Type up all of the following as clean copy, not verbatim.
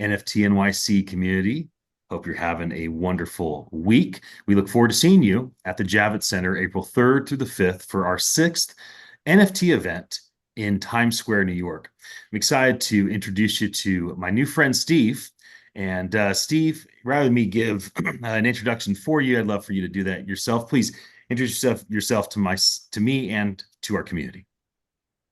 NFT NYC community. Hope you're having a wonderful week. We look forward to seeing you at the Javits Center April 3rd through the 5th for our 6th NFT event in Times Square, New York. I'm excited to introduce you to my new friend, Steve. And Steve, rather than me give an introduction for you, I'd love for you to do that yourself. Please introduce yourself to me and to our community.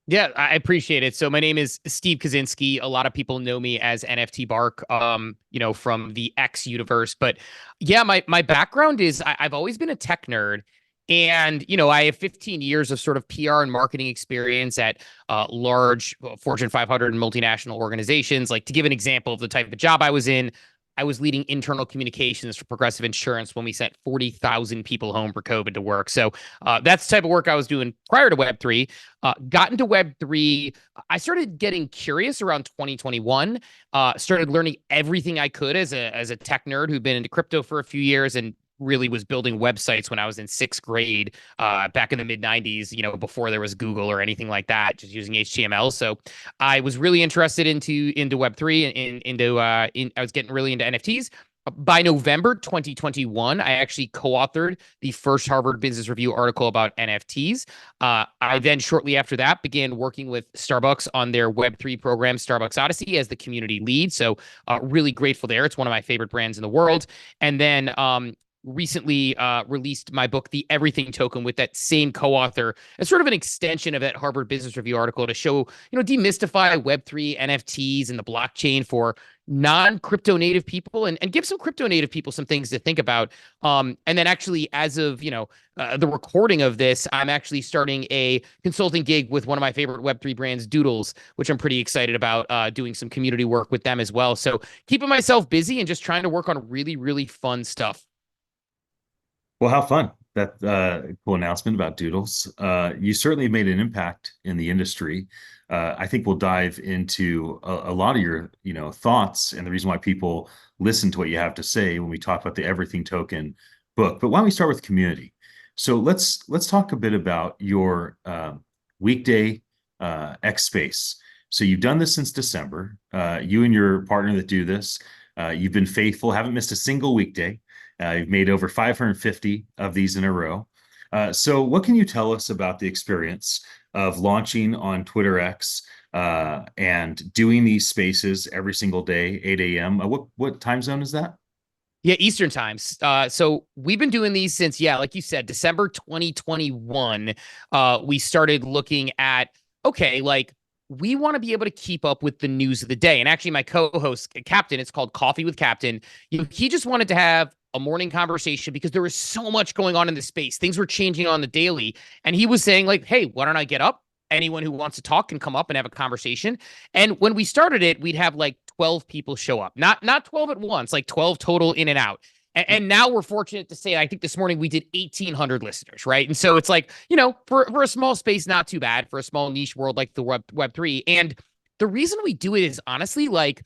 Yeah, I appreciate it. So my name is Steve Kaczynski. A lot of people know me as NFT Bark, from the X universe. But yeah, my background is I've always been a tech nerd. And, I have 15 years of sort of PR and marketing experience at large Fortune 500 and multinational organizations. Like, to give an example of the type of job I was in, I was leading internal communications for Progressive Insurance when we sent 40,000 people home for COVID to work. So that's the type of work I was doing prior to Web3. Got into Web3. I started getting curious around 2021. Started learning everything I could as a tech nerd who'd been into crypto for a few years and really was building websites when I was in 6th grade back in the mid 90s, before there was Google or anything like that, just using HTML. So I was really interested into Web3 and I was getting really into NFTs. By November 2021, I actually co-authored the first Harvard Business Review article about NFTs. I then, shortly after that, began working with Starbucks on their Web3 program, Starbucks Odyssey, as the community lead. So really grateful there. It's one of my favorite brands in the world. And then recently released my book, The Everything Token, with that same co-author as sort of an extension of that Harvard Business Review article to show, demystify Web3, NFTs, and the blockchain for non-crypto native people and give some crypto native people some things to think about. And then actually, as of, the recording of this, I'm actually starting a consulting gig with one of my favorite Web3 brands, Doodles, which I'm pretty excited about doing some community work with them as well. So keeping myself busy and just trying to work on really, really fun stuff. Well, how fun. That cool announcement about Doodles. You certainly made an impact in the industry. I think we'll dive into a lot of your, thoughts and the reason why people listen to what you have to say when we talk about the Everything Token book. But why don't we start with community? So let's talk a bit about your weekday X space. So you've done this since December. You and your partner that do this, you've been faithful, haven't missed a single weekday. You've made over 550 of these in a row. So what can you tell us about the experience of launching on Twitter X and doing these spaces every single day, 8 a.m.? What time zone is that? Yeah, Eastern times. So we've been doing these since, like you said, December 2021. We started looking at, okay, like, we want to be able to keep up with the news of the day. And actually, my co-host, Captain, it's called Coffee with Captain. He just wanted to have a morning conversation because there was so much going on in the space. Things were changing on the daily. And he was saying, like, hey, why don't I get up? Anyone who wants to talk can come up and have a conversation. And when we started it, we'd have like 12 people show up, not 12 at once, like 12 total in and out. And now we're fortunate to say, I think this morning we did 1,800 listeners, right? And so it's like, for a small space, not too bad for a small niche world like the Web3. And the reason we do it is honestly, like,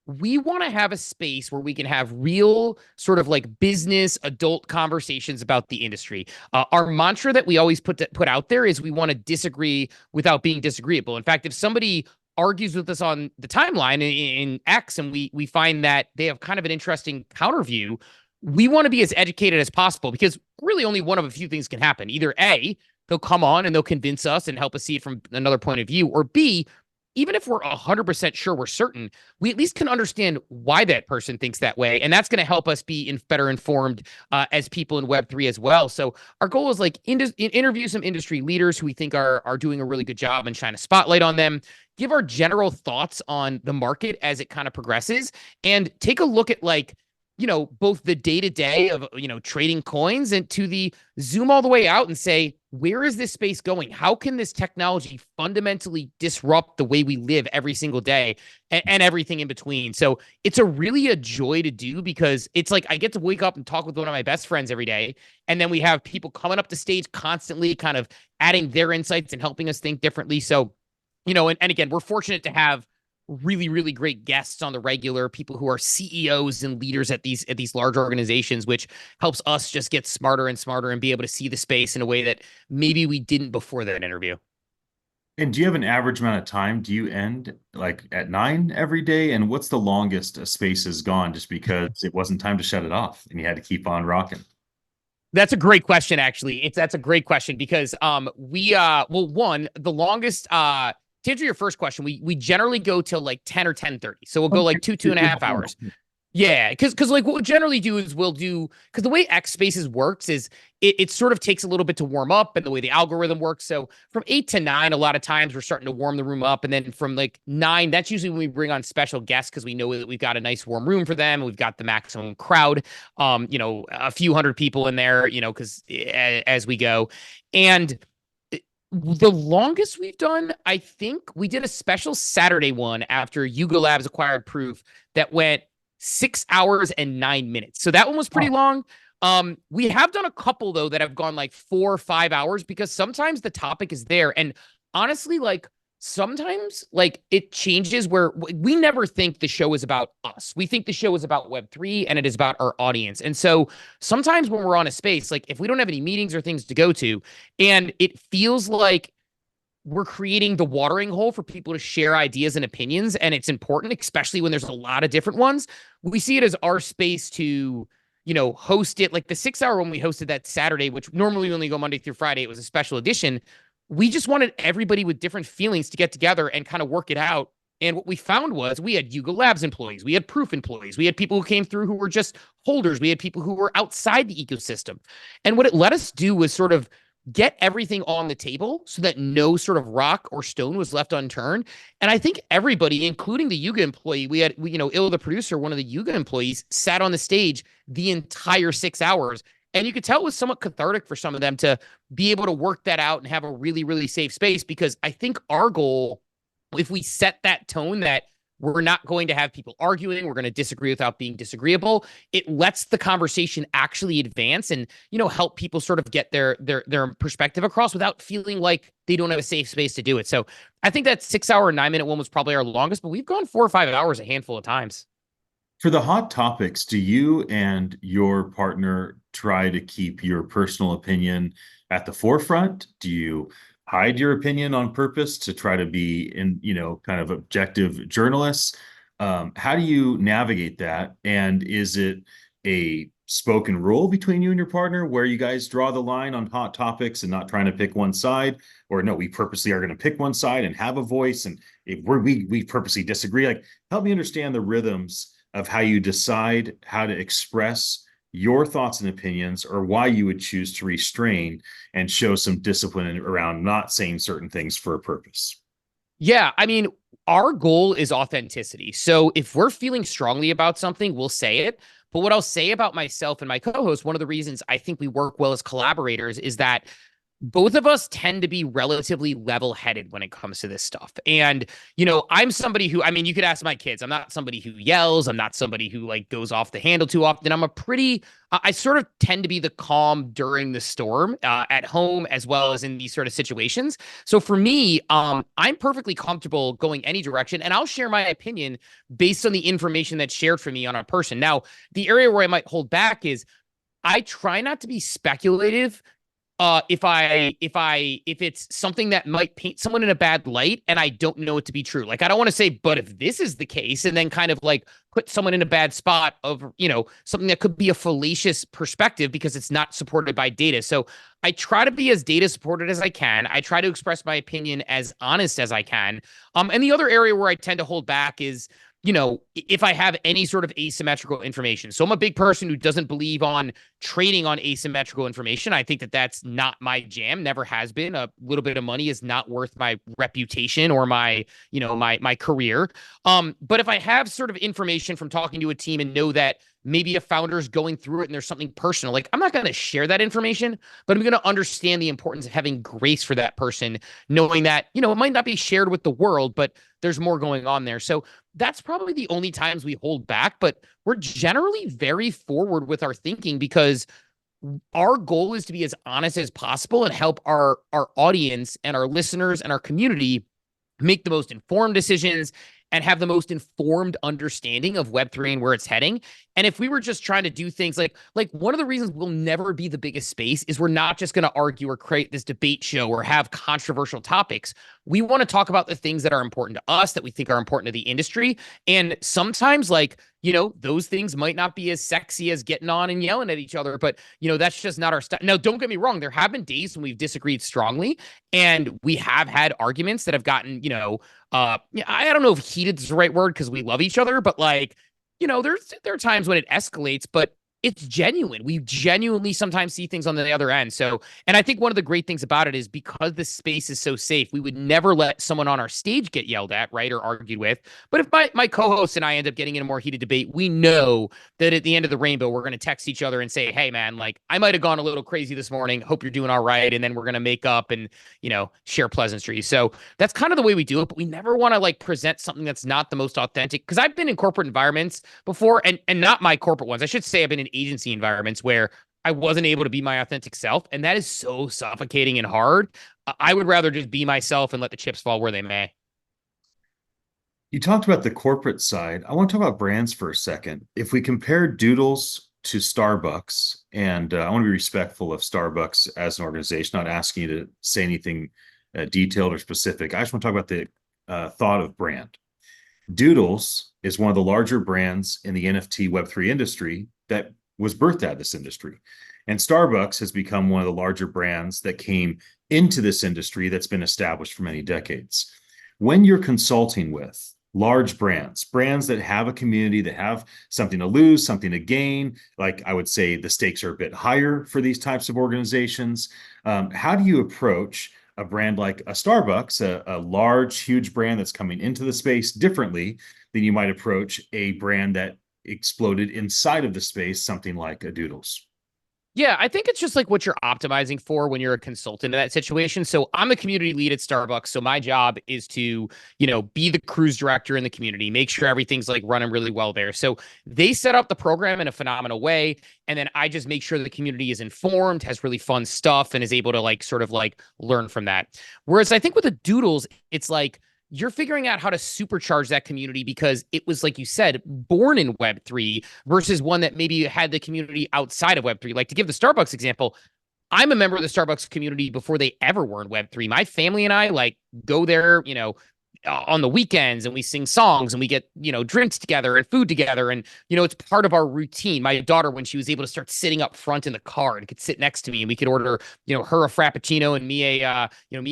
we want to have a space where we can have real sort of like business adult conversations about the industry. Our mantra that we always put out there is we want to disagree without being disagreeable. In fact, if somebody argues with us on the timeline in X and we find that they have kind of an interesting counter view, we want to be as educated as possible because really only one of a few things can happen. Either A, they'll come on and they'll convince us and help us see it from another point of view, or B, even if we're 100% sure we're certain, we at least can understand why that person thinks that way. And that's going to help us be better informed as people in Web3 as well. So our goal is like interview some industry leaders who we think are doing a really good job and shine a spotlight on them, give our general thoughts on the market as it kind of progresses, and take a look at like, both the day-to-day of, trading coins and to the zoom all the way out and say, where is this space going? How can this technology fundamentally disrupt the way we live every single day and everything in between? So it's really a joy to do because it's like I get to wake up and talk with one of my best friends every day. And then we have people coming up the stage constantly kind of adding their insights and helping us think differently. So, and again, we're fortunate to have really, really great guests on the regular, people who are CEOs and leaders at these large organizations, which helps us just get smarter and smarter and be able to see the space in a way that maybe we didn't before that interview. And do you have an average amount of time? Do you end like at 9 every day? And what's the longest a space has gone just because it wasn't time to shut it off and you had to keep on rocking? That's a great question, actually. That's a great question because well, one, the longest to answer your first question, we generally go till like 10 or 10:30. So we'll go Okay. like two and a half hours. Yeah, because like what we'll generally do is we'll do because the way X Spaces works is it sort of takes a little bit to warm up and the way the algorithm works. So from 8 to 9, a lot of times we're starting to warm the room up, and then from like 9, that's usually when we bring on special guests because we know that we've got a nice warm room for them. We've got the maximum crowd, a few hundred people in there, because as we go, and the longest we've done, I think we did a special Saturday one after Yuga Labs acquired Proof that went 6 hours and 9 minutes. So that one was pretty Oh, long. We have done a couple though that have gone like 4 or 5 hours because sometimes the topic is there. And honestly, like sometimes like it changes where we never think the show is about us. We think the show is about Web3 and it is about our audience. And so sometimes when we're on a space, like if we don't have any meetings or things to go to, and it feels like we're creating the watering hole for people to share ideas and opinions. And it's important, especially when there's a lot of different ones. We see it as our space to, host it. Like the 6 hour when we hosted that Saturday, which normally we only go Monday through Friday, it was a special edition. We just wanted everybody with different feelings to get together and kind of work it out. And what we found was we had Yuga Labs employees, we had Proof employees, we had people who came through who were just holders, we had people who were outside the ecosystem. And what it let us do was sort of get everything on the table so that no sort of rock or stone was left unturned. And I think everybody, including the Yuga employee, Ill, the producer, one of the Yuga employees, sat on the stage the entire 6 hours. And you could tell it was somewhat cathartic for some of them to be able to work that out and have a really, really safe space. Because I think our goal, if we set that tone that we're not going to have people arguing, we're going to disagree without being disagreeable, it lets the conversation actually advance and help people sort of get their perspective across without feeling like they don't have a safe space to do it. So I think that 6 hour 9 minute one was probably our longest, but we've gone 4 or 5 hours a handful of times. for the hot topics, do you and your partner try to keep your personal opinion at the forefront? Do you hide your opinion on purpose to try to be kind of objective journalists? How do you navigate that? And is it a spoken rule between you and your partner where you guys draw the line on hot topics and not trying to pick one side? Or no, we purposely are going to pick one side and have a voice, and if we purposely disagree. Like, help me understand the rhythms of how you decide how to express your thoughts and opinions, or why you would choose to restrain and show some discipline around not saying certain things for a purpose. Yeah, I mean, our goal is authenticity. So if we're feeling strongly about something, we'll say it. But what I'll say about myself and my co-host, one of the reasons I think we work well as collaborators is that both of us tend to be relatively level-headed when it comes to this stuff. And, I'm somebody who, I mean, you could ask my kids, I'm not somebody who yells. I'm not somebody who like goes off the handle too often. I sort of tend to be the calm during the storm at home as well as in these sort of situations. So for me, I'm perfectly comfortable going any direction, and I'll share my opinion based on the information that's shared for me on a person. Now, the area where I might hold back is I try not to be speculative if it's something that might paint someone in a bad light and I don't know it to be true. Like, I don't want to say, but if this is the case, and then kind of like put someone in a bad spot of, something that could be a fallacious perspective because it's not supported by data. So I try to be as data supported as I can. I try to express my opinion as honest as I can. And the other area where I tend to hold back is, if I have any sort of asymmetrical information. So I'm a big person who doesn't believe on trading on asymmetrical information. I think that that's not my jam, never has been. A little bit of money is not worth my reputation or my career. But if I have sort of information from talking to a team and know that maybe a founder is going through it and there's something personal, like I'm not going to share that information, but I'm going to understand the importance of having grace for that person, knowing that, it might not be shared with the world, but there's more going on there. So that's probably the only times we hold back, but we're generally very forward with our thinking because our goal is to be as honest as possible and help our audience and our listeners and our community make the most informed decisions and have the most informed understanding of Web3 and where it's heading. And if we were just trying to do things like one of the reasons we'll never be the biggest space is we're not just going to argue or create this debate show or have controversial topics. We want to talk about the things that are important to us, that we think are important to the industry. And sometimes, like, those things might not be as sexy as getting on and yelling at each other, but, that's just not our style. Now, don't get me wrong. There have been days when we've disagreed strongly, and we have had arguments that have gotten, I don't know if heated is the right word because we love each other, but like, there are times when it escalates, but it's genuine. We genuinely sometimes see things on the other end. So, and I think one of the great things about it is because the space is so safe, we would never let someone on our stage get yelled at, right, or argued with. But if my co-host and I end up getting in a more heated debate, we know that at the end of the rainbow, we're going to text each other and say, hey, man, like, I might have gone a little crazy this morning. Hope you're doing all right. And then we're going to make up and, share pleasantries. So that's kind of the way we do it. But we never want to like present something that's not the most authentic. Because I've been in corporate environments before, and not my corporate ones. I should say I've been in agency environments where I wasn't able to be my authentic self. And that is so suffocating and hard. I would rather just be myself and let the chips fall where they may. You talked about the corporate side. I want to talk about brands for a second. If we compare Doodles to Starbucks, and I want to be respectful of Starbucks as an organization, not asking you to say anything detailed or specific. I just want to talk about the thought of brand. Doodles is one of the larger brands in the NFT Web3 industry that was birthed out of this industry. And Starbucks has become one of the larger brands that came into this industry that's been established for many decades. When you're consulting with large brands that have a community, that have something to lose, something to gain, like I would say the stakes are a bit higher for these types of organizations, how do you approach a brand like a Starbucks, a large, huge brand that's coming into the space differently than you might approach a brand that exploded inside of the space, something like a Doodles? Yeah, I think it's just like what you're optimizing for when you're a consultant in that situation. So I'm a community lead at Starbucks. So my job is to, be the cruise director in the community, make sure everything's like running really well there. So they set up the program in a phenomenal way. And then I just make sure the community is informed, has really fun stuff, and is able to like sort of like learn from that. Whereas I think with the Doodles, it's like, you're figuring out how to supercharge that community because it was, like you said, born in Web3 versus one that maybe had the community outside of Web3. Like to give the Starbucks example, I'm a member of the Starbucks community before they ever were in Web3. My family and I like go there, on the weekends, and we sing songs and we get, drinks together and food together. And, it's part of our routine. My daughter, when she was able to start sitting up front in the car and could sit next to me, and we could order, her a Frappuccino and me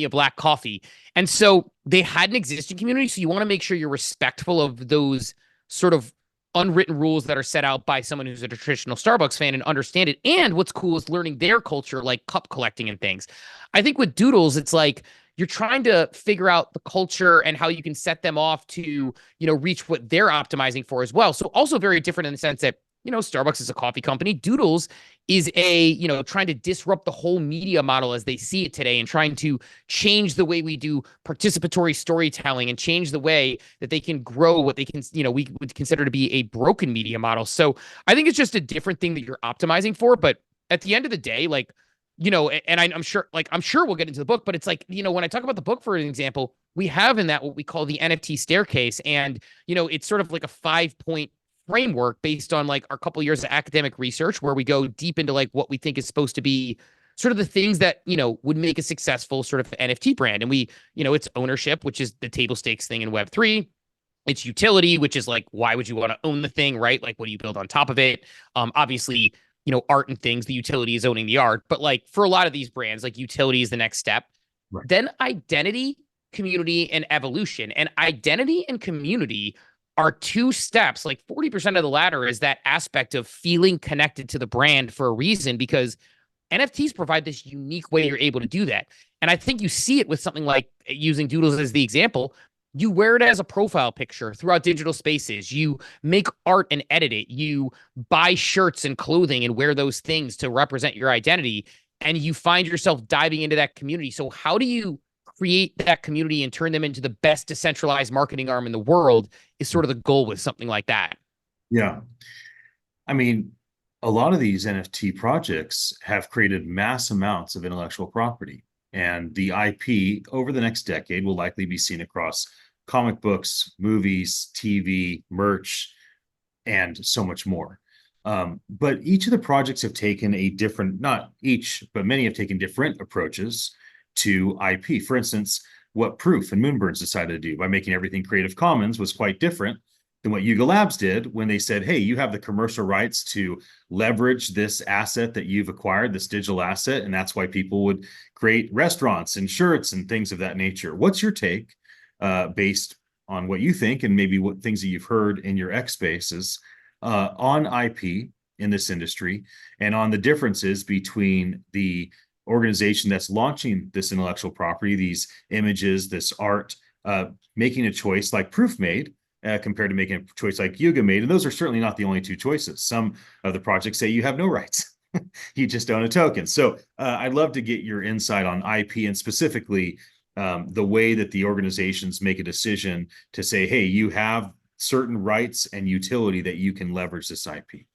a black coffee. And so they had an existing community. So you want to make sure you're respectful of those sort of unwritten rules that are set out by someone who's a traditional Starbucks fan and understand it. And what's cool is learning their culture, like cup collecting and things. I think with Doodles, it's like, you're trying to figure out the culture and how you can set them off to, reach what they're optimizing for as well. So also very different in the sense that, Starbucks is a coffee company. Doodles is trying to disrupt the whole media model as they see it today and trying to change the way we do participatory storytelling and change the way that they can grow what they can, we would consider to be a broken media model. So I think it's just a different thing that you're optimizing for. But at the end of the day, like, and I'm sure we'll get into the book, but it's like, when I talk about the book, for an example, we have in that what we call the NFT staircase. And, it's sort of like a 5-point framework based on like our couple of years of academic research where we go deep into like what we think is supposed to be sort of the things that, would make a successful sort of NFT brand. And we, it's ownership, which is the table stakes thing in Web3. It's utility, which is like, why would you want to own the thing, right? Like, what do you build on top of it? Obviously, art and things, the utility is owning the art. But like for a lot of these brands, like utility is the next step. Right. Then identity, community, and evolution. And identity and community are two steps. Like 40% of the latter is that aspect of feeling connected to the brand for a reason, because NFTs provide this unique way you're able to do that. And I think you see it with something like, using Doodles as the example, you wear it as a profile picture throughout digital spaces. You make art and edit it. You buy shirts and clothing and wear those things to represent your identity. And you find yourself diving into that community. So how do you create that community and turn them into the best decentralized marketing arm in the world is sort of the goal with something like that. Yeah. I mean, a lot of these NFT projects have created mass amounts of intellectual property. And the IP over the next decade will likely be seen across comic books, movies, TV, merch, and so much more. But each of the projects have taken a different, not each, but many have taken different approaches to IP. For instance, what Proof and Moonbirds decided to do by making everything Creative Commons was quite different than what Yuga Labs did when they said, hey, you have the commercial rights to leverage this asset that you've acquired, this digital asset, and that's why people would create restaurants and shirts and things of that nature. What's your take, based on what you think and maybe what things that you've heard in your X spaces, on IP in this industry, and on the differences between the organization that's launching this intellectual property, these images, this art, making a choice like Proof made, compared to making a choice like Yuga made? And those are certainly not the only two choices. Some of the projects say you have no rights. You just own a token. So I'd love to get your insight on IP, and specifically the way that the organizations make a decision to say, hey, you have certain rights and utility that you can leverage this IP.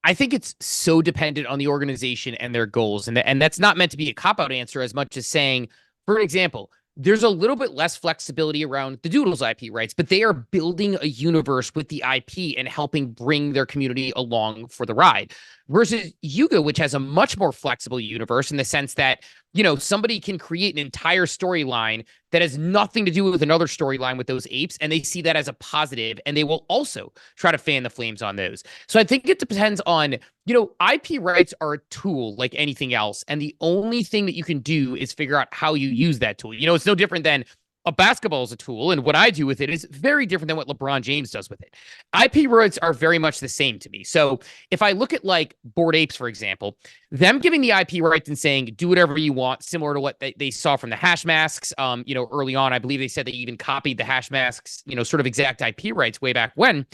I think it's so dependent on the organization and their goals. And that's not meant to be a cop-out answer as much as saying, for example, there's a little bit less flexibility around the Doodles IP rights, but they are building a universe with the IP and helping bring their community along for the ride. Versus Yuga, which has a much more flexible universe in the sense that, you know, somebody can create an entire storyline that has nothing to do with another storyline with those apes, and they see that as a positive, and they will also try to fan the flames on those. So I think it depends on, you know, IP rights are a tool like anything else, and the only thing that you can do is figure out how you use that tool. You know, it's no different than a basketball is a tool, and what I do with it is very different than what LeBron James does with it. IP rights are very much the same to me. So if I look at like Bored Apes, for example, them giving the IP rights and saying, do whatever you want, similar to what they saw from the hash masks, you know, early on, I believe they said they even copied the hash masks, you know, sort of exact IP rights way back when.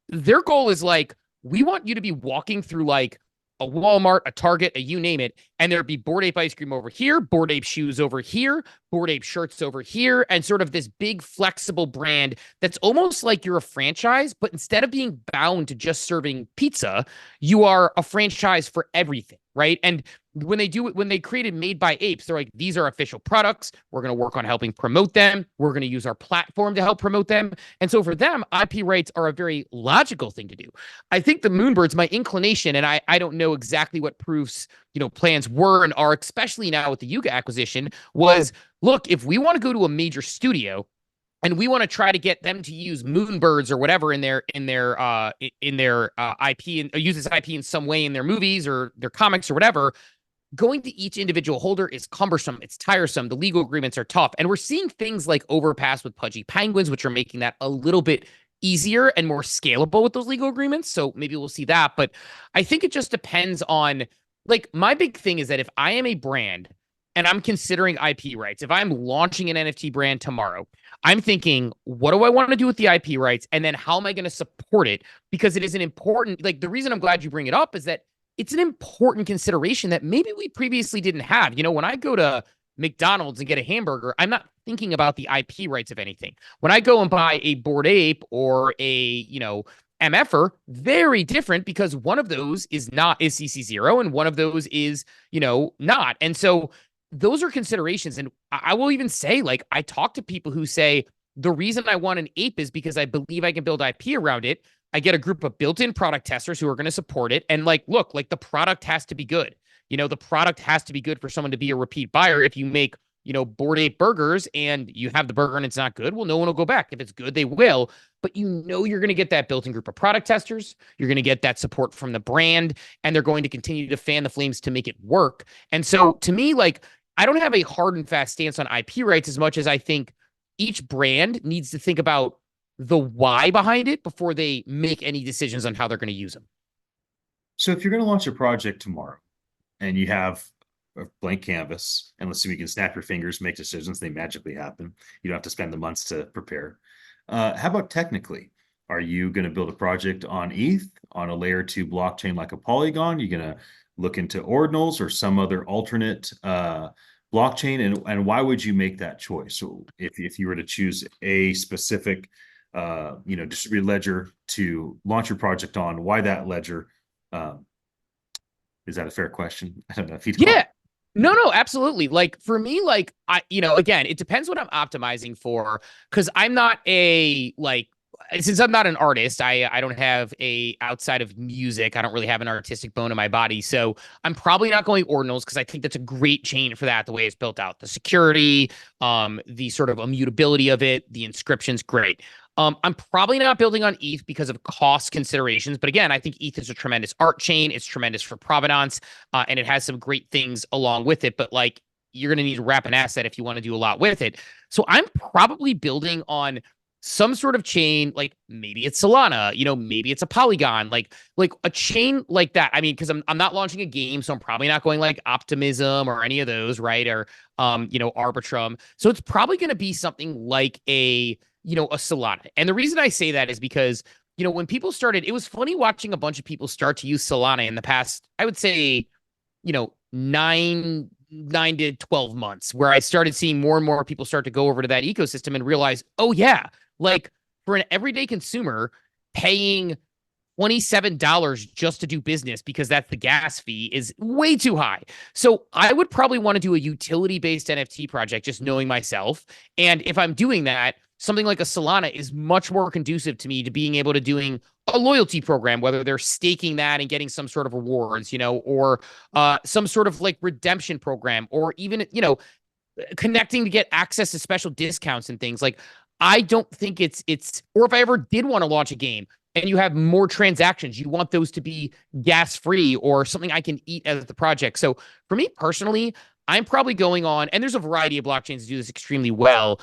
Their goal is like, we want you to be walking through like a Walmart, a Target, a you name it, and there'd be Bored Ape ice cream over here, Bored Ape shoes over here, Bored Ape shirts over here, and sort of this big flexible brand that's almost like you're a franchise, but instead of being bound to just serving pizza, you are a franchise for everything, right? And when they created Made by Apes, they're like, these are official products. We're going to work on helping promote them. We're going to use our platform to help promote them. And so for them, IP rights are a very logical thing to do. I think the Moonbirds, my inclination, and I don't know exactly what Proof's, you know, plans were and are, especially now with the Yuga acquisition, was, look, if we want to go to a major studio and we want to try to get them to use Moonbirds or whatever in their IP, and use this IP in some way in their movies or their comics or whatever, going to each individual holder is cumbersome. It's tiresome. The legal agreements are tough. And we're seeing things like Overpass with Pudgy Penguins, which are making that a little bit easier and more scalable with those legal agreements. So maybe we'll see that. But I think it just depends on, like, my big thing is that if I am a brand and I'm considering IP rights, if I'm launching an NFT brand tomorrow, I'm thinking, what do I want to do with the IP rights? And then how am I going to support it? Because it is an important, like, the reason I'm glad you bring it up is that it's an important consideration that maybe we previously didn't have. You know, when I go to McDonald's and get a hamburger, I'm not thinking about the IP rights of anything. When I go and buy a Bored Ape or a, you know, MFer, very different, because one of those is CC0 and one of those is, you know, not. And so those are considerations. And I will even say, like, I talk to people who say, the reason I want an ape is because I believe I can build IP around it. I get a group of built-in product testers who are going to support it. And like, look, like, the product has to be good. You know, the product has to be good for someone to be a repeat buyer. If you make, you know, Bored Ape burgers and you have the burger and it's not good, well, no one will go back. If it's good, they will. But you know, you're going to get that built-in group of product testers. You're going to get that support from the brand, and they're going to continue to fan the flames to make it work. And so to me, like, I don't have a hard and fast stance on IP rights as much as I think each brand needs to think about the why behind it before they make any decisions on how they're going to use them. So if you're going to launch a project tomorrow and you have a blank canvas, and let's see, we can snap your fingers, make decisions, they magically happen. You don't have to spend the months to prepare. How about technically? Are you going to build a project on ETH, on a layer 2 blockchain like a Polygon? You're going to look into ordinals or some other alternate blockchain? And why would you make that choice? So if you were to choose a specific you know, distributed ledger to launch your project on, why that ledger? Is that a fair question? I don't know if you don't. Yeah. No, no, absolutely. Like for me, like again, it depends what I'm optimizing for because I'm not a like since I'm not an artist, I don't have a outside of music, I don't really have an artistic bone in my body. So I'm probably not going ordinals because I think that's a great chain for that, the way it's built out. The security, the sort of immutability of it, the inscriptions, great. I'm probably not building on ETH because of cost considerations. But again, I think ETH is a tremendous art chain. It's tremendous for provenance, and it has some great things along with it. But like, you're going to need to wrap an asset if you want to do a lot with it. So I'm probably building on some sort of chain, like maybe it's Solana, maybe it's a Polygon, like a chain like that. I mean, because I'm not launching a game, so I'm probably not going like Optimism or any of those, right? Or Arbitrum. So it's probably going to be something like a Solana. And the reason I say that is because, when people started, it was funny watching a bunch of people start to use Solana in the past, I would say, 9 to 12 months, where I started seeing more and more people start to go over to that ecosystem and realize, oh, yeah, like for an everyday consumer, paying $27 just to do business because that's the gas fee is way too high. So I would probably want to do a utility based NFT project, just knowing myself. And if I'm doing that, something like a Solana is much more conducive to me to being able to doing a loyalty program, whether they're staking that and getting some sort of rewards, or some sort of like redemption program, or even, connecting to get access to special discounts and things. Like, I don't think or if I ever did want to launch a game and you have more transactions, you want those to be gas free or something I can eat as the project. So for me personally, I'm probably going on, and there's a variety of blockchains that do this extremely well.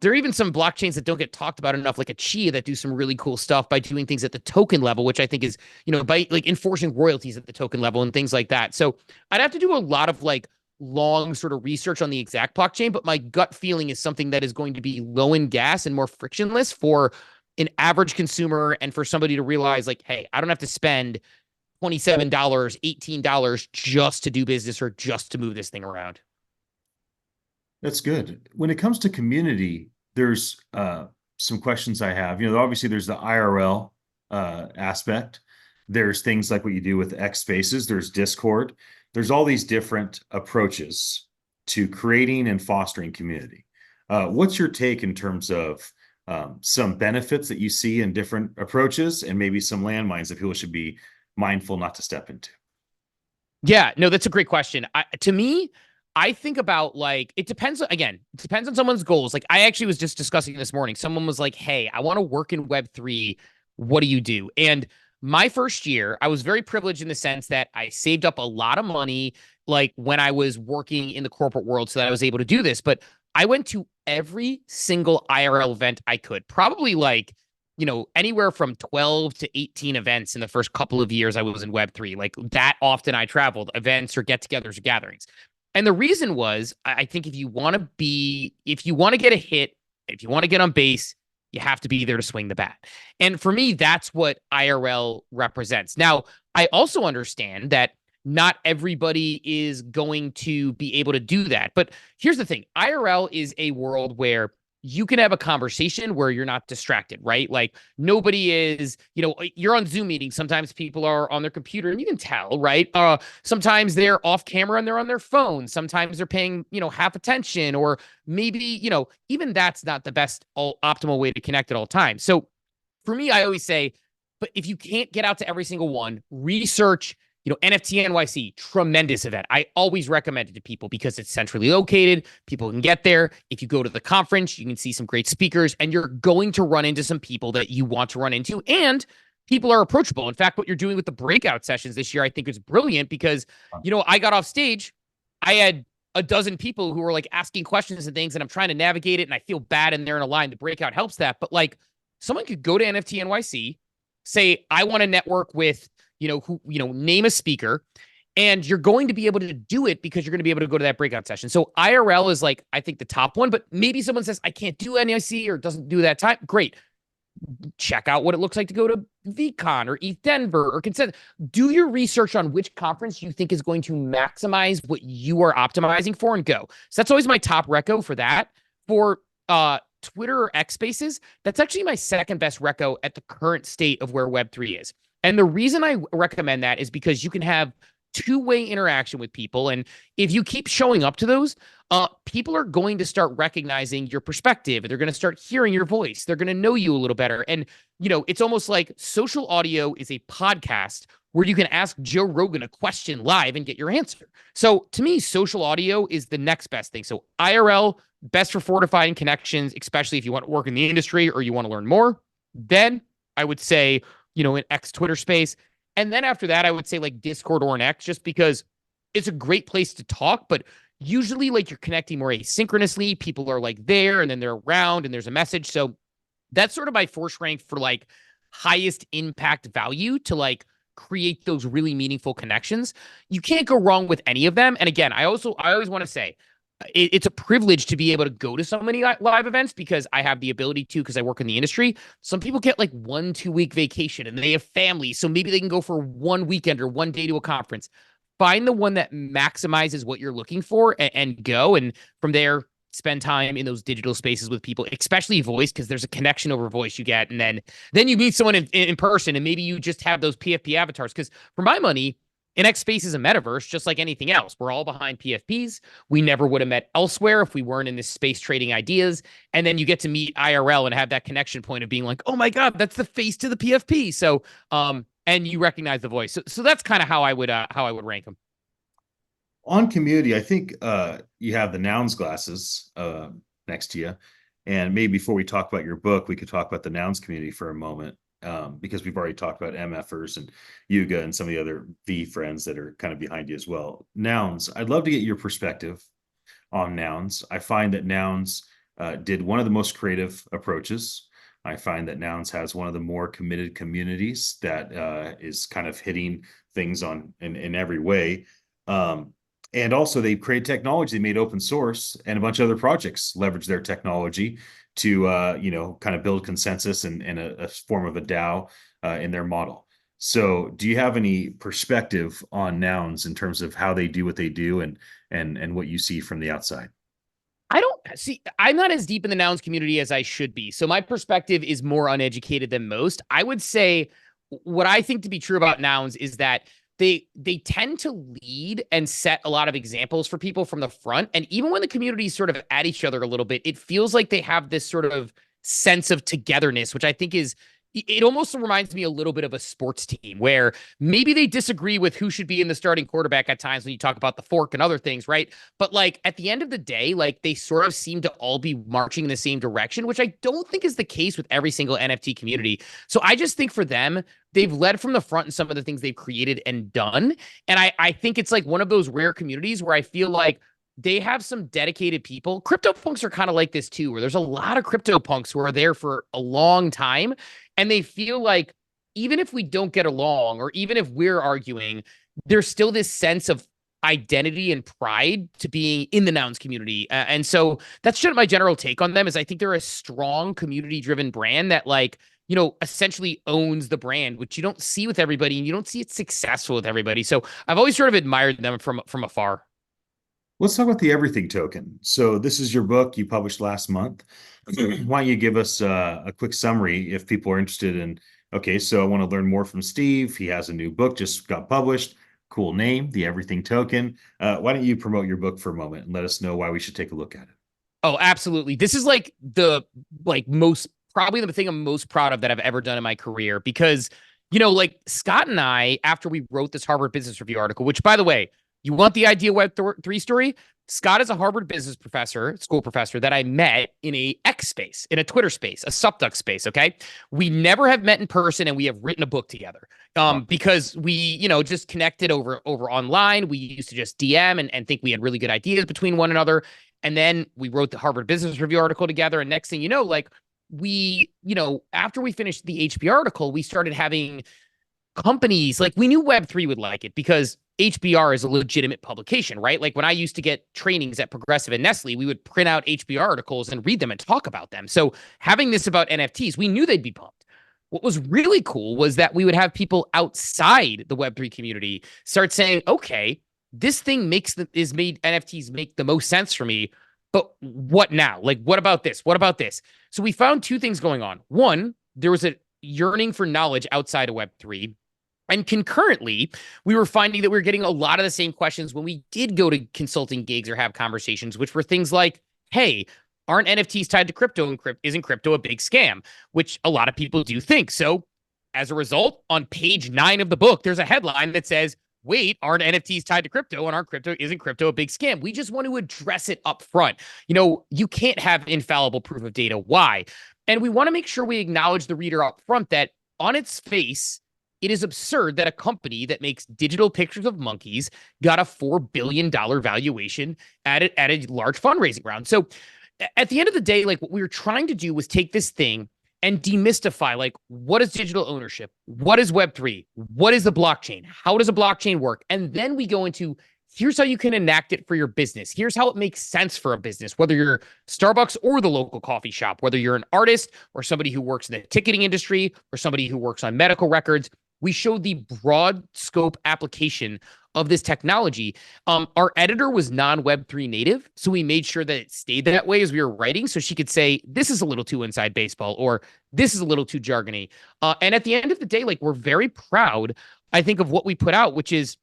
There are even some blockchains that don't get talked about enough, like a Chia, that do some really cool stuff by doing things at the token level, which I think is, by like enforcing royalties at the token level and things like that. So I'd have to do a lot of like long sort of research on the exact blockchain, but my gut feeling is something that is going to be low in gas and more frictionless for an average consumer, and for somebody to realize like, hey, I don't have to spend $27, $18 just to do business or just to move this thing around. That's good. When it comes to community, there's some questions I have. Obviously there's the IRL aspect. There's things like what you do with X Spaces. There's Discord. There's all these different approaches to creating and fostering community. What's your take in terms of some benefits that you see in different approaches, and maybe some landmines that people should be mindful not to step into? Yeah, no, that's a great question. To me, I think about like, it depends. Again, it depends on someone's goals. Like, I actually was just discussing this morning. Someone was like, hey, I want to work in Web3. What do you do? And my first year, I was very privileged in the sense that I saved up a lot of money, like when I was working in the corporate world, so that I was able to do this. But I went to every single IRL event I could, probably like, anywhere from 12 to 18 events in the first couple of years I was in Web3. Like, that often I traveled, events or get-togethers or gatherings. And the reason was, I think if you want to get a hit, if you want to get on base, you have to be there to swing the bat. And for me, that's what IRL represents. Now, I also understand that not everybody is going to be able to do that. But here's the thing. IRL is a world where you can have a conversation where you're not distracted, right? Like, nobody is, you're on Zoom meetings. Sometimes people are on their computer and you can tell, right? Sometimes they're off camera and they're on their phone. Sometimes they're paying, half attention, or maybe, even that's not the best optimal way to connect at all times. So for me, I always say, but if you can't get out to every single one, research, NFT NYC, tremendous event. I always recommend it to people because it's centrally located. People can get there. If you go to the conference, you can see some great speakers, and you're going to run into some people that you want to run into, and people are approachable. In fact, what you're doing with the breakout sessions this year, I think is brilliant because, I got off stage, I had a dozen people who were like asking questions and things, and I'm trying to navigate it, and I feel bad, and they're in a line. The breakout helps that. But like, someone could go to NFT NYC, say, I want to network with, name a speaker, and you're going to be able to do it because you're going to be able to go to that breakout session. So IRL is like, I think, the top one, but maybe someone says, I can't do NYC or doesn't do that time. Great. Check out what it looks like to go to VCon or ETH Denver or Consent. Do your research on which conference you think is going to maximize what you are optimizing for, and go. So that's always my top reco for that. For Twitter or X Spaces, that's actually my second best reco at the current state of where Web3 is. And the reason I recommend that is because you can have two-way interaction with people. And if you keep showing up to those, people are going to start recognizing your perspective. They're going to start hearing your voice. They're going to know you a little better. And, it's almost like social audio is a podcast where you can ask Joe Rogan a question live and get your answer. So to me, social audio is the next best thing. So IRL, best for fortifying connections, especially if you want to work in the industry or you want to learn more. Then I would say, an X Twitter space. And then after that, I would say like Discord or an X, just because it's a great place to talk, but usually like you're connecting more asynchronously. People are like there and then they're around and there's a message. So that's sort of my force rank for like highest impact value to like create those really meaningful connections. You can't go wrong with any of them. And again, I always want to say it's a privilege to be able to go to so many live events because I have the ability to, because I work in the industry. Some people get like 1-2 week vacation and they have families. So maybe they can go for one weekend or one day to a conference. Find the one that maximizes what you're looking for and go. And from there, spend time in those digital spaces with people, especially voice, because there's a connection over voice you get. And then you meet someone in person and maybe you just have those PFP avatars. Because for my money, NX Space is a metaverse, just like anything else. We're all behind PFPs. We never would have met elsewhere if we weren't in this space trading ideas. And then you get to meet IRL and have that connection point of being like, oh my God, that's the face to the PFP. So, and you recognize the voice. So that's kind of how I would rank them. On community, I think you have the nouns glasses next to you. And maybe before we talk about your book, we could talk about the nouns community for a moment. Because we've already talked about MFers and Yuga and some of the other V friends that are kind of behind you as well. Nouns, I'd love to get your perspective on nouns. I find that nouns did one of the most creative approaches. I find that nouns has one of the more committed communities that is kind of hitting things on in every way. And also they create technology, they made open source, and a bunch of other projects leverage their technology to kind of build consensus and a form of a DAO in their model. So do you have any perspective on nouns in terms of how they do what they do and what you see from the outside? I don't see, I'm not as deep in the nouns community as I should be. So my perspective is more uneducated than most. I would say what I think to be true about nouns is that they tend to lead and set a lot of examples for people from the front. And even when the communities sort of at each other a little bit, it feels like they have this sort of sense of togetherness, which I think is, it almost reminds me a little bit of a sports team where maybe they disagree with who should be in the starting quarterback at times when you talk about the fork and other things, right? But like at the end of the day, like they sort of seem to all be marching in the same direction, which I don't think is the case with every single NFT community. So I just think for them, they've led from the front in some of the things they've created and done. And I think it's like one of those rare communities where I feel like they have some dedicated people. Crypto punks are kind of like this too, where there's a lot of crypto punks who are there for a long time. And they feel like even if we don't get along or even if we're arguing, there's still this sense of identity and pride to being in the nouns community. And so that's just my general take on them is I think they're a strong community driven brand that like, essentially owns the brand, which you don't see with everybody and you don't see it successful with everybody. So I've always sort of admired them from afar. Let's talk about the everything token. So this is your book you published last month. Why don't you give us a quick summary if people are interested in, okay, so I want to learn more from Steve. He has a new book, just got published. Cool name, the everything token. Why don't you promote your book for a moment and let us know why we should take a look at it? Oh, absolutely. This is like probably the thing I'm most proud of that I've ever done in my career because, like Scott and I, after we wrote this Harvard Business Review article, which by the way, you want the idea Web3 story? Scott is a Harvard business school professor that I met in a X space, in a Twitter space, a Subduck space. Okay. We never have met in person and we have written a book together because we, just connected over online. We used to just DM and think we had really good ideas between one another. And then we wrote the Harvard Business Review article together. And next thing you know, like we, after we finished the HB article, we started having companies like we knew Web3 would like it because HBR is a legitimate publication, right? Like when I used to get trainings at Progressive and Nestle, we would print out HBR articles and read them and talk about them. So having this about NFTs, we knew they'd be pumped. What was really cool was that we would have people outside the Web3 community start saying, okay, this thing made NFTs make the most sense for me. But what now? Like, what about this? What about this? So we found two things going on. One, there was a yearning for knowledge outside of Web3. And concurrently, we were finding that we were getting a lot of the same questions when we did go to consulting gigs or have conversations, which were things like, hey, aren't NFTs tied to crypto, and isn't crypto a big scam? Which a lot of people do think. So as a result, on page 9 of the book, there's a headline that says, wait, aren't NFTs tied to crypto, and isn't crypto a big scam? We just want to address it up front. You can't have infallible proof of data. Why? And we want to make sure we acknowledge the reader up front that on its face, it is absurd that a company that makes digital pictures of monkeys got a $4 billion valuation at a large fundraising round. So at the end of the day, like, what we were trying to do was take this thing and demystify, like, what is digital ownership? What is Web3? What is the blockchain? How does a blockchain work? And then we go into, here's how you can enact it for your business. Here's how it makes sense for a business, whether you're Starbucks or the local coffee shop, whether you're an artist or somebody who works in the ticketing industry or somebody who works on medical records. We showed the broad scope application of this technology. Our editor was non-Web3 native, so we made sure that it stayed that way as we were writing, so she could say, this is a little too inside baseball, or this is a little too jargony. And at the end of the day, like, we're very proud, I think, of what we put out, which is,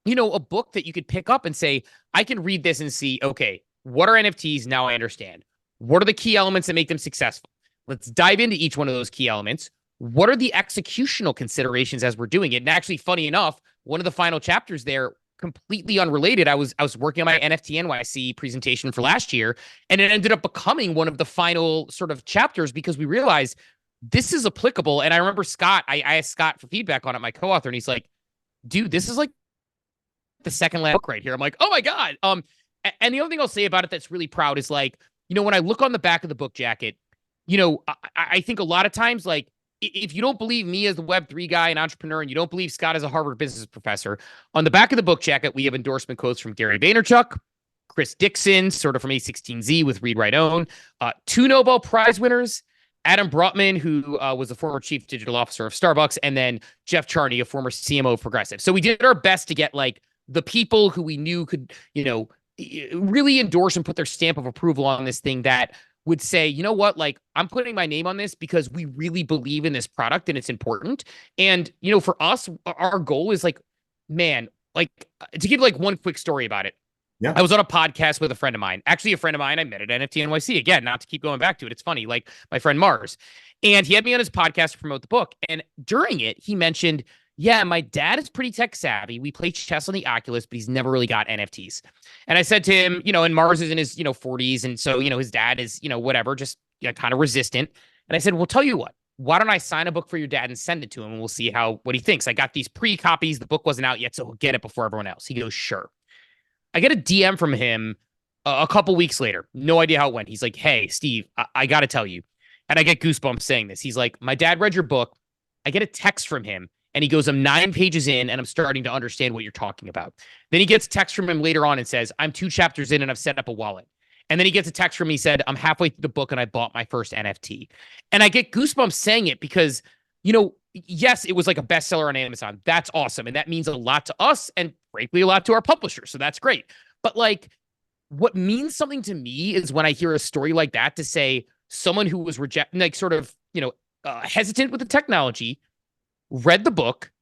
a book that you could pick up and say, I can read this and see, okay, what are NFTs? Now I understand. What are the key elements that make them successful? Let's dive into each one of those key elements. What are the executional considerations as we're doing it? And actually, funny enough, one of the final chapters there, completely unrelated, I was working on my NFT NYC presentation for last year, and it ended up becoming one of the final sort of chapters because we realized this is applicable. And I remember Scott, I asked Scott for feedback on it, my co-author, and he's like, dude, this is like the second last book right here. I'm like, oh my God. And the other thing I'll say about it that's really proud is, like, when I look on the back of the book jacket, I think a lot of times, like, if you don't believe me as the Web3 guy and entrepreneur, and you don't believe Scott as a Harvard business professor, on the back of the book jacket, we have endorsement quotes from Gary Vaynerchuk, Chris Dixon, sort of from A16Z with Read, Write, Own, 2 Nobel Prize winners, Adam Brotman, who was the former chief digital officer of Starbucks, and then Jeff Charney, a former CMO of Progressive. So we did our best to get, like, the people who we knew could, really endorse and put their stamp of approval on this thing, that would say, you know what, like, I'm putting my name on this because we really believe in this product and it's important. And, for us, our goal is, like, man, like, to give, like, one quick story about it. Yeah. I was on a podcast with a friend of mine, actually a friend of mine I met at NFT NYC. Again, not to keep going back to it, it's funny, like, my friend Mars. And he had me on his podcast to promote the book. And during it, he mentioned, yeah, my dad is pretty tech savvy. We play chess on the Oculus, but he's never really got NFTs. And I said to him, and Mars is in his, 40s. And so, his dad is, whatever, just kind of resistant. And I said, well, tell you what, why don't I sign a book for your dad and send it to him, and we'll see what he thinks. I got these pre-copies. The book wasn't out yet, so he'll get it before everyone else. He goes, sure. I get a DM from him a couple weeks later. No idea how it went. He's like, hey, Steve, I got to tell you. And I get goosebumps saying this. He's like, my dad read your book. I get a text from him. And he goes, I'm 9 pages in and I'm starting to understand what you're talking about. Then he gets a text from him later on and says, I'm 2 chapters in and I've set up a wallet. And then he gets a text from me, said, I'm halfway through the book and I bought my first NFT. And I get goosebumps saying it because, yes, it was like a bestseller on Amazon. That's awesome. And that means a lot to us and frankly a lot to our publisher. So that's great. But, like, what means something to me is when I hear a story like that, to say someone who was like, sort of, hesitant with the technology, read the book,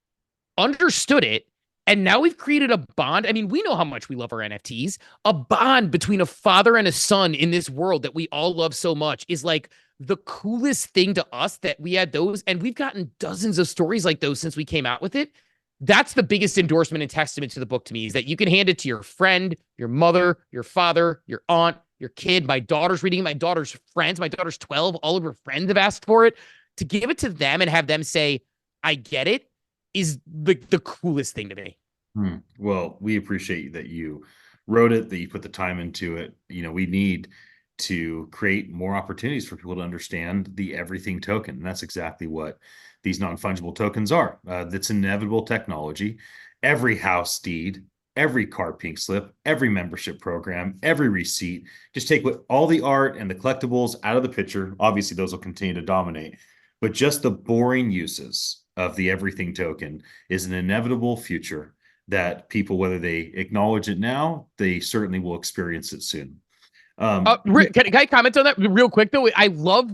understood it, and now we've created a bond. I mean, we know how much we love our NFTs. A bond between a father and a son in this world that we all love so much is, like, the coolest thing to us, that we had those. And we've gotten dozens of stories like those since we came out with it. That's the biggest endorsement and testament to the book to me, is that you can hand it to your friend, your mother, your father, your aunt, your kid. My daughter's reading it, my daughter's friends. My daughter's 12. All of her friends have asked for it. To give it to them and have them say, I get it, is the coolest thing to me. Well, we appreciate that you wrote it, that you put the time into it. We need to create more opportunities for people to understand the everything token. And that's exactly what these non-fungible tokens are. That's inevitable technology. Every house deed, every car pink slip, every membership program, every receipt, just take all the art and the collectibles out of the picture. Obviously, those will continue to dominate, but just the boring uses of the everything token is an inevitable future that people, whether they acknowledge it now, they certainly will experience it soon. Can I comment on that real quick though? I love.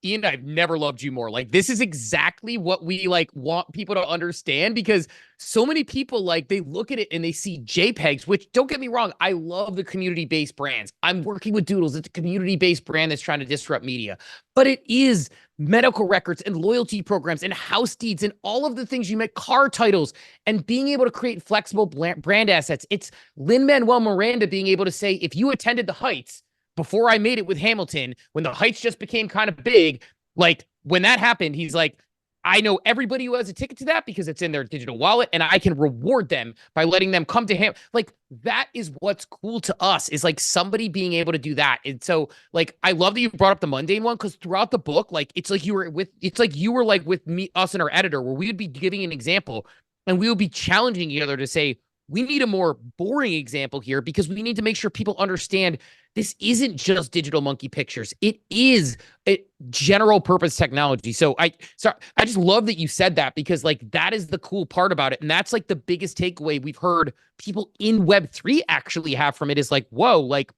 Ian, I've never loved you more. Like, this is exactly what we like want people to understand, because so many people, like, they look at it and they see JPEGs, which, don't get me wrong, I love the community-based brands. I'm working with Doodles. It's a community-based brand that's trying to disrupt media, but it is medical records and loyalty programs and house deeds and all of the things you make, car titles, and being able to create flexible brand assets. It's Lin-Manuel Miranda being able to say, if you attended the Heights before I made it with Hamilton, when the Heights just became kind of big, like, when that happened, he's like, I know everybody who has a ticket to that because it's in their digital wallet, and I can reward them by letting them come to him. Like, that is what's cool to us, is like somebody being able to do that. And so, like, I love that you brought up the mundane one, because throughout the book, like, it's like you were like with me, us and our editor, where we would be giving an example and we would be challenging each other to say, we need a more boring example here, because we need to make sure people understand this isn't just digital monkey pictures. It is a general purpose technology. So I just love that you said that, because like that is the cool part about it. And that's like the biggest takeaway we've heard people in Web3 actually have from it, is like, whoa, like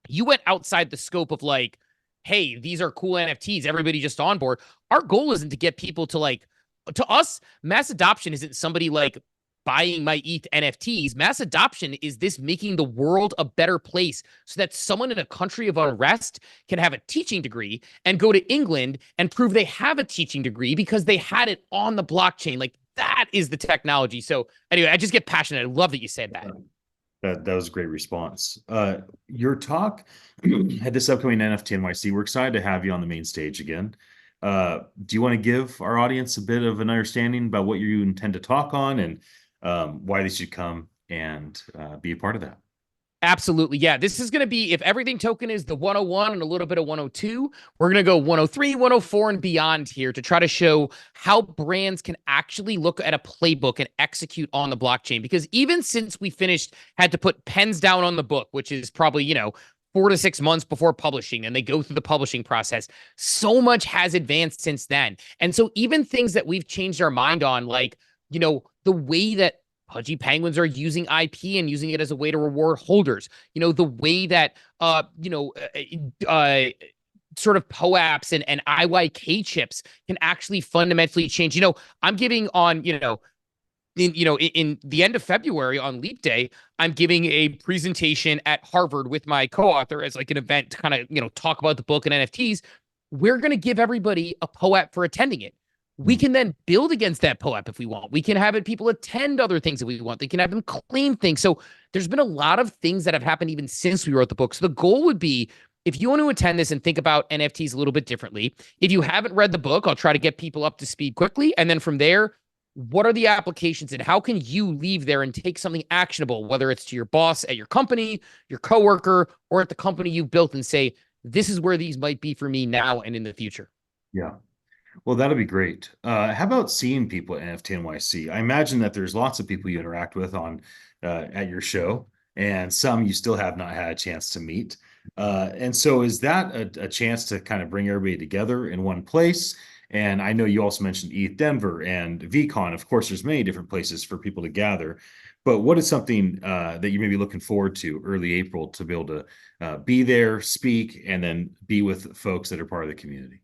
you went outside the scope of like, hey, these are cool NFTs, everybody just on board. Our goal isn't to get people to like, to us, mass adoption isn't somebody like buying my ETH NFTs. Mass adoption is this making the world a better place, so that someone in a country of unrest can have a teaching degree and go to England and prove they have a teaching degree because they had it on the blockchain. Like, that is the technology. So anyway, I just get passionate. I love that you said that. That was a great response. Your talk at this upcoming NFT NYC, we're excited to have you on the main stage again. Do you want to give our audience a bit of an understanding about what you intend to talk on, and why they should come and be a part of that? Absolutely. Yeah. This is going to be, if everything token is the 101 and a little bit of 102, we're going to go 103, 104 and beyond here to try to show how brands can actually look at a playbook and execute on the blockchain. Because even since we had to put pens down on the book, which is probably, 4 to 6 months before publishing, and they go through the publishing process, so much has advanced since then. And so even things that we've changed our mind on, like, the way that Pudgy Penguins are using IP and using it as a way to reward holders, the way that, sort of POAPs and IYK chips can actually fundamentally change. I'm giving on, in the end of February on Leap Day, I'm giving a presentation at Harvard with my co-author as like an event to kind of, talk about the book and NFTs. We're going to give everybody a POAP for attending it. We can then build against that POAP if we want. We can have people attend other things if we want. They can have them claim things. So there's been a lot of things that have happened even since we wrote the book. So the goal would be, if you want to attend this and think about NFTs a little bit differently, if you haven't read the book, I'll try to get people up to speed quickly. And then from there, what are the applications and how can you leave there and take something actionable, whether it's to your boss at your company, your coworker, or at the company you've built, and say, this is where these might be for me now and in the future. Yeah. Well, that'll be great. How about seeing people at NFT NYC? I imagine that there's lots of people you interact with on at your show, and some you still have not had a chance to meet. And so is that a chance to kind of bring everybody together in one place? And I know you also mentioned ETH Denver and VCon. Of course, there's many different places for people to gather. But what is something that you may be looking forward to early April to be able to be there, speak, and then be with folks that are part of the community?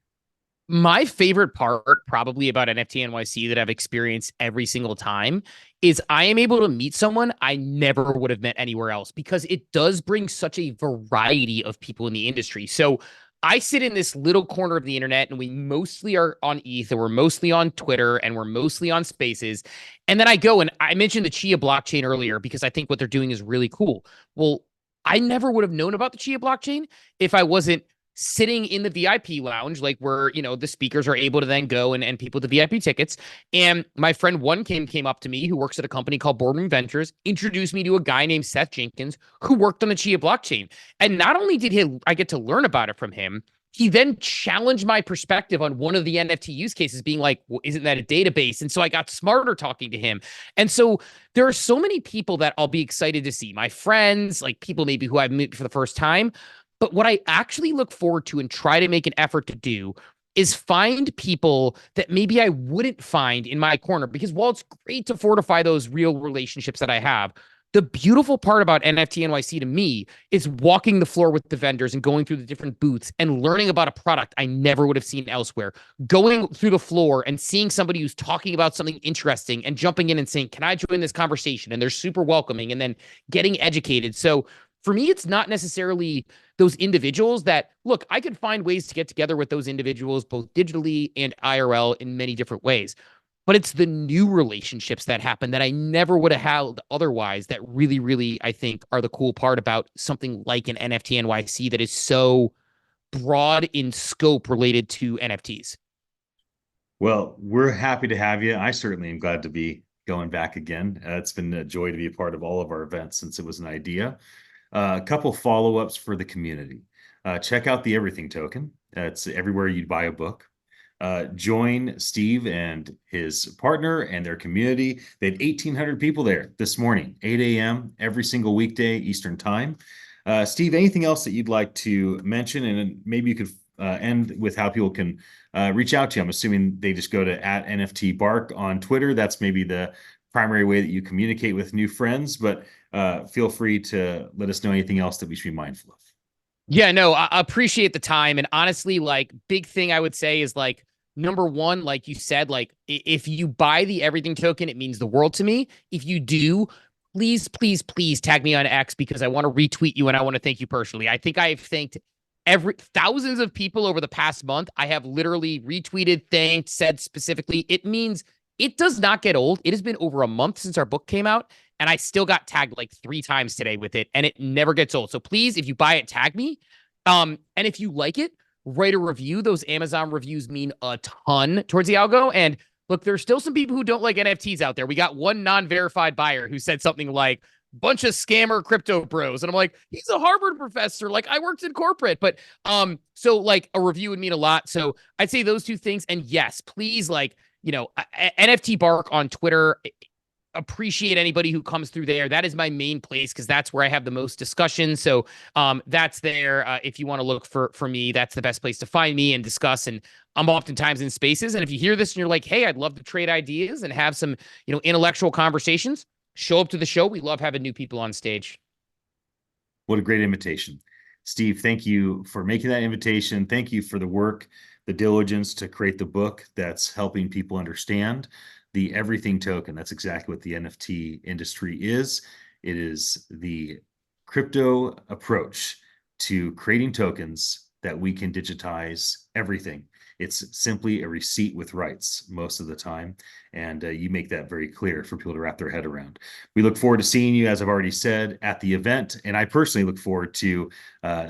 My favorite part probably about NFT NYC that I've experienced every single time is I am able to meet someone I never would have met anywhere else, because it does bring such a variety of people in the industry. So I sit in this little corner of the internet, and we mostly are on ETH, and we're mostly on Twitter, and we're mostly on Spaces. And then I go, and I mentioned the Chia blockchain earlier because I think what they're doing is really cool. Well, I never would have known about the Chia blockchain if I wasn't sitting in the VIP lounge, like where, the speakers are able to then go and people with the VIP tickets. And my friend came up to me, who works at a company called Boardroom Ventures, introduced me to a guy named Seth Jenkins who worked on the Chia blockchain. And not only did I get to learn about it from him, he then challenged my perspective on one of the NFT use cases, being like, well, isn't that a database? And so I got smarter talking to him. And so there are so many people that I'll be excited to see, my friends, like people maybe who I've met for the first time. But what I actually look forward to and try to make an effort to do is find people that maybe I wouldn't find in my corner. Because while it's great to fortify those real relationships that I have, The beautiful part about NFT NYC to me is walking the floor with the vendors and going through the different booths and learning about a product I never would have seen elsewhere. Going through the floor and seeing somebody who's talking about something interesting and jumping in and saying, "Can I join this conversation?" And they're super welcoming, and then getting educated. So for me, it's not necessarily those individuals that look, I could find ways to get together with those individuals, both digitally and IRL, in many different ways. But it's the new relationships that happen that I never would have had otherwise that really, really, I think, are the cool part about something like an NFT NYC that is so broad in scope related to NFTs. Well, we're happy to have you. I certainly am glad to be going back again. It's been a joy to be a part of all of our events since it was an idea. A couple follow-ups for the community. Check out the Everything Token. It's everywhere you'd buy a book. Join Steve and his partner and their community. They had 1,800 people there this morning, 8 a.m. every single weekday Eastern Time. Steve, anything else that you'd like to mention? And maybe you could end with how people can reach out to you. I'm assuming they just go to @NFTBark on Twitter. That's maybe the primary way that you communicate with new friends, but feel free to let us know anything else that we should be mindful of. Yeah, no, I appreciate the time. And honestly, like, big thing I would say is like, number one, like you said, like, if you buy the Everything Token, it means the world to me. If you do, please, please, please tag me on X, because I want to retweet you and I want to thank you personally. I think I've thanked every thousands of people over the past month. I have literally retweeted, thanked, said specifically. It means it does not get old. It has been over a month since our book came out, and I still got tagged like 3 times today with it, and it never gets old. So please, if you buy it, tag me. And if you like it, write a review. Those Amazon reviews mean a ton towards the algo. And look, there's still some people who don't like NFTs out there. We got one non-verified buyer who said something like, bunch of scammer crypto bros. And I'm like, he's a Harvard professor. Like, I worked in corporate. But so like a review would mean a lot. So I'd say those two things. And yes, please, like, NFT Bark on Twitter. Appreciate anybody who comes through there. That is my main place, because that's where I have the most discussion. So that's there. If you want to look for me, that's the best place to find me and discuss. And I'm oftentimes in spaces. And if you hear this and you're like, hey, I'd love to trade ideas and have some, intellectual conversations, show up to the show. We love having new people on stage. What a great invitation. Steve, thank you for making that invitation. Thank you for the work, the diligence to create the book that's helping people understand the Everything Token. That's exactly what the NFT industry is. It is the crypto approach to creating tokens that we can digitize everything. It's simply a receipt with rights most of the time. And you make that very clear for people to wrap their head around. We look forward to seeing you, as I've already said, at the event. And I personally look forward to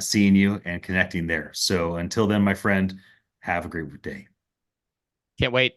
seeing you and connecting there. So until then, my friend, have a great day. Can't wait.